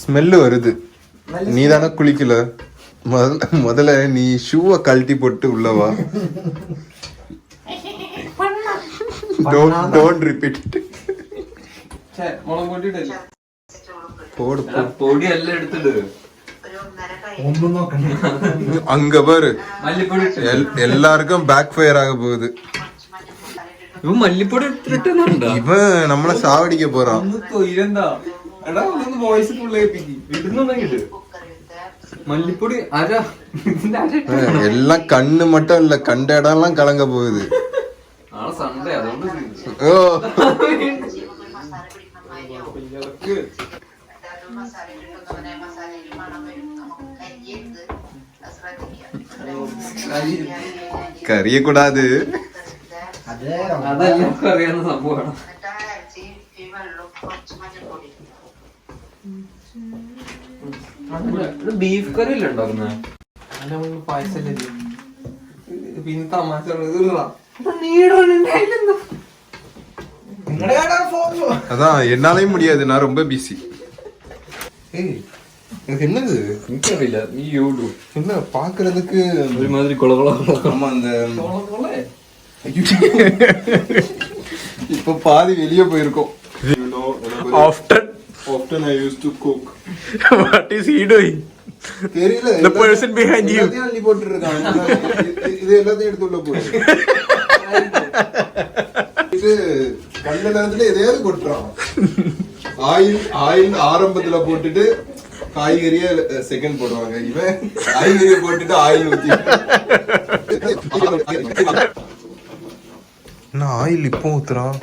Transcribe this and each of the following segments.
Smell வருது. நீ தானே குளிக்கல, முதல்ல நீ ஷூவை கழட்டி போட்டு உள்ளவா. Don't repeat. போடு பொடி எல்லாம் எடுத்துடு. அங்க பாரு, எல்லாருக்கும் பேக் ஃபயர் ஆக போகுது. മല്ലിപ്പൊടി ഇവൻ നമ്മളെ സാവടിക്ക പോറാൻ. മല്ലിപ്പൊടി എല്ലാം കണ്ണ് മട്ടും ഇല്ല, കണ്ട ഇടമെല്ലാം കളങ്ക പോയത്. ഓ കറിയക്കൂടാത്. അതെല്ലാവർക്കും അറിയാവുന്ന സംഭവമാണ്. ബീഫ് കറി അല്ലേ ഉണ്ടാക്കുന്നത്? പായസല്ലേ പിന്നെ തമാശ. அதான் என்னாலையும் முடியாது, நான் ரொம்ப பிஸி. என்னது എനിക്കറിയില്ല, നീ യൂടൂ என்ன பாக்குறதுக்கு ഒരു മാതിരി ஆமா அந்த இப்ப பாதி வெளியே போயிருக்கோம். Often I used to cook. What is he doing? தெரியல, the person behind you. அள்ளி போட்டு இருக்கான். இது எல்லாத்தையும் எடுத்து உள்ள போடு. இது கண்ட நேரத்துல எதையாவது கொட்டுறான். ஆயில் ஆரம்பத்துல போட்டுட்டு காய்கறிய செகண்ட் போடுவாங்க. இவன் காய்கறிய போட்டுட்டு ஆயில் ஊத்தி. என்ன ஆயில் இப்போ ஊத்துறான்?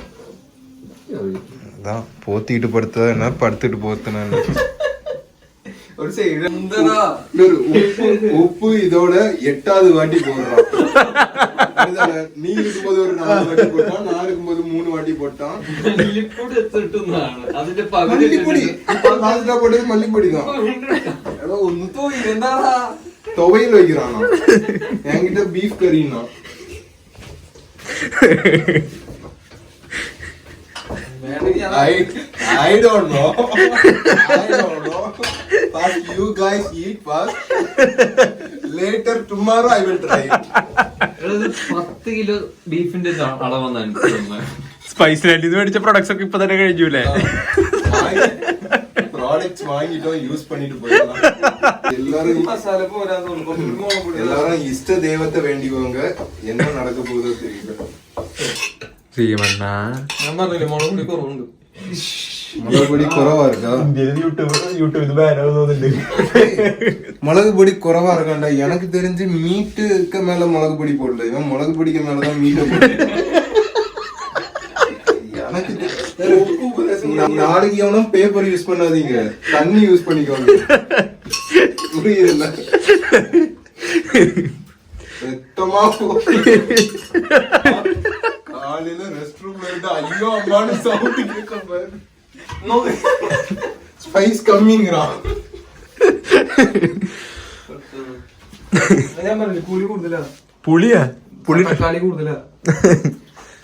அதான் போத்திட்டு படுத்தா என்ன, படுத்துட்டு போத்துனா ஒரு சைடு உப்பு இதோட 8வது வாட்டி போடுறான். நீ இருக்கும்போது ஒரு 4 வாட்டி போட்டான், நான் இருக்கும்போது 3 வாட்டி போட்டான். மல்லிப்பொடி போட்டது மல்லிப்பொடி தான். துவையில் வைக்கிறானா என்கிட்ட beef கறின்னா. I don't know. First you guys eat first. Later tomorrow I will try. 10 kilo ബീഫിന്റെ അളവെന്നാണ്. സ്പൈസ് ലാൻഡിൽ നിന്ന് മേടിച്ച പ്രൊഡക്ട്സ് ഒക്കെ ഇപ്പൊ തന്നെ കഴിഞ്ഞൂലേ? പ്രോഡക്ട്സ് വാങ്ങിട്ടോ യൂസ് பண்ணிட்டு പോയலாம். எல்லாரும் மசாலா போறாதோ எல்லாரும் இஷ்ட தெய்வத்தை வேண்டிக்குவாங்க. என்ன நடக்க போகுதோ தெரியல. സീമണ്ണാ ഞാൻ പറഞ്ഞില്ലേ മുളകുപൊടി കുറവുണ്ട്. മുളകുപൊടി കുറവാ இருக்கா? യൂട്യൂബിൽ ബാൻ ആവുന്നുണ്ട്. மிளகுபொடி குறவா இருக்காண்டா. எனக்கு தெரிஞ்சு மீட்டுக்கு மேல மிளகுபொடி போடல, இவன் மிளகுபொடிக்கு மேலதான் மீட்டை போடல. நாளைக்கு எவனும் பேப்பர் யூஸ் பண்ணாதீங்க, தண்ணி யூஸ் பண்ணிக்கோங்க. புரியுதுல்ல? ரத்தமா காலையில ரெஸ்ட் ரூம்ல இருந்து ஐயோ அம்மானு சவுண்ட் கேட்க ஸ்பைஸ் கம்மிங்கிறான். ഞാൻ പറഞ്ഞു കൂലി കൂടുതലാ. പുളിയാ? പുളി തക്കാളി കൂടുതലാ.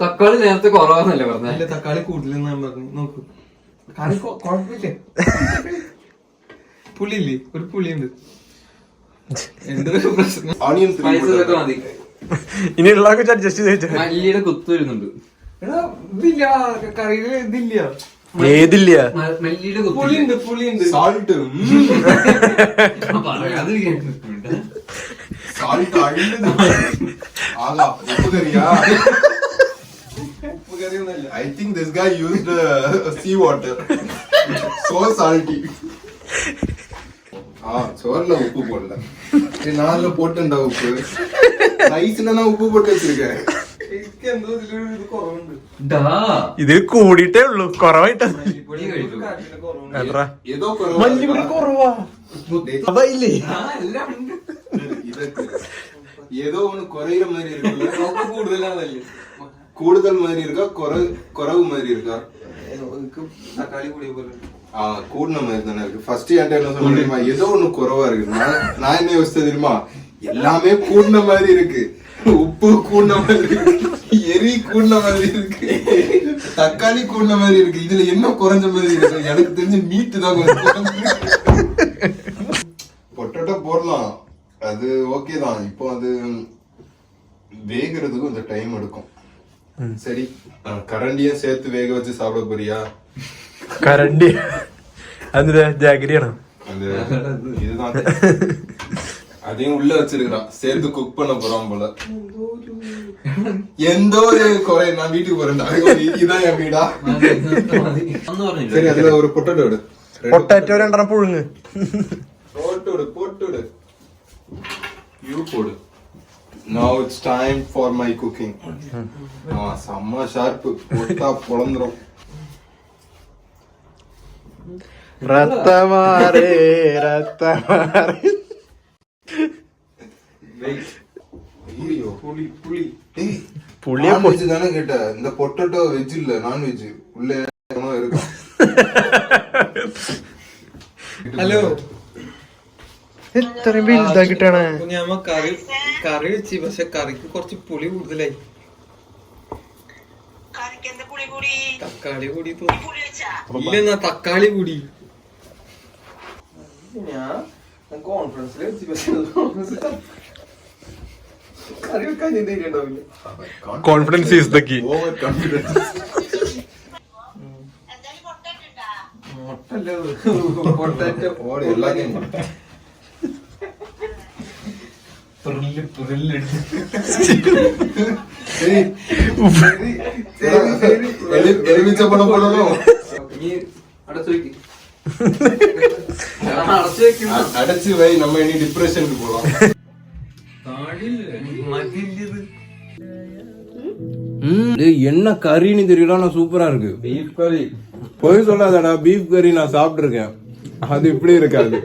തക്കാളി നേരത്തെ കുറവാന്നല്ലേ പറഞ്ഞ? അല്ല തക്കാളി കൂടുതലെന്ന് ഞാൻ പറഞ്ഞു. നോക്കൂ കറി കുഴപ്പമില്ലേ? പുളിയില്ലേ? ഒരു പുളിയുണ്ട്. എന്തൊരു പ്രശ്നം. സ്പൈസൊക്കെ മതി. ഇനി ഉള്ളതൊക്കെ അഡ്ജസ്റ്റ് ചെയ്ത്. മല്ലിയുടെ കുത്തു വരുന്നുണ്ട്. എടാ ഇതില്ല കറിയില്, ഇതില്ല. ഏതില്ല? മല്ലിയുടെ പുളിയുണ്ട്, പുളിയുണ്ട്. സാൾട്ട് അത് സാൾട്ട് ആകാ ഉപ്പ് കറിയാ? ഉപ്പ് കറി ഒന്നല്ല. I think this guy used sea water. So salty. சோர்ல உப்பு போடல, நாலுல போட்டுண்டா உப்பு. ரைஸ்ல நான் உப்பு போட்டு வச்சிருக்கேன். ഇത് കൂടിയിട്ടേ ഉള്ളൂ, കുറവായിട്ട്. ஏதோ മല്ലിപ്പൊടി കുറവാ അതല്ലേ? ஏதோ ஒண்ணு குறையிற மாதிரி இருக்குல்ல. கூடுதல் மாதிரி இருக்கா, குறவு மாதிரி இருக்கா? தக்காளி கூடிய போல கூடின மாதிரி தானே இருக்கு. ஃபர்ஸ்ட் என்கிட்ட என்ன சொன்ன தெரியுமா, ஏதோ ஒண்ணு குறைவா இருக்கு. நான் என்ன யோசிச்சது தெரியுமா, எல்லாமே கூடின மாதிரி இருக்கு. உப்பு கூடின மாதிரி இருக்கு, எரி கூடின மாதிரி இருக்கு, தக்காளி கூடின மாதிரி இருக்கு. இதுல என்ன குறைஞ்ச மாதிரி இருக்கு? எனக்கு தெரிஞ்சு மீட்டு தான் கொஞ்சம். பொட்டேட்டோ போடலாம், அது ஓகே தான். இப்போ அது வேகிறதுக்கு கொஞ்சம் டைம் எடுக்கும். சரி, கரண்டியும் சேர்த்து வேக வச்சு சாப்பிட போறியா? കരണ്ടി അത് ജാഗരിയാണോ? அது இதுதான், அதையும் உள்ள வச்சிருக்கான், சேர்த்து குக் பண்ண போறான் போல. எந்த ஒரு குறை, நான் வீட்டுக்கு போறேன், இதான் என் வீடா. சரி, அதுல ஒரு பொட்டேட்டோ எடு. പൊട്ടാറ്റോ രണ്ടെണ്ണം പുഴുങ്ങ്. போட்டு யூ போடு. Now it's time for my cooking. செம்ம ஷார்ப்பு, போட்டா பொளந்துரும். ரத்தமாரே ரத்தமாரே. புளிய நான்வெஜ் தானே கேட்ட, இந்த பொட்டேட்டோ வெஜ் இல்ல, நான்வெஜ். உள்ள இருக்கும். ഹലോ എത്രയും വലുതാക്കിട്ടാണ്. കുഞ്ഞാമ്മ കറി വെച്ച്, പക്ഷെ കറിക്ക് കുറച്ച് പുളി കൂടുതലായി. തക്കാളി കൂടി ഇല്ലെന്നാ തക്കാളി കൂടി. ഞാൻ കോൺഫറൻസിൽ വെച്ച്, പക്ഷെ കറി വെക്കാൻ എന്തെങ്കിലും ഉണ്ടാവില്ല. Confidence is the key. Over confidence. മുട്ടല്ലേ പൊട്ടാറ്റോ ഓടി എല്ലാരും എലിമിച്ച പണം പോലോ. അടച്ചു വെക്ക്. അടച്ചു വെക്കും. അടച്ചു വൈ, നമ്മ ഇനി ഡിപ്രഷനിൽ പോവാം. என்ன கறின்னு தெரியல, ஆனா சூப்பரா இருக்கு. ബീഫ് കറി போய் சொல்லாதடா, பீஃப் கறி நான் சாப்பிட்டு இருக்கேன், அது இப்படி இருக்காது.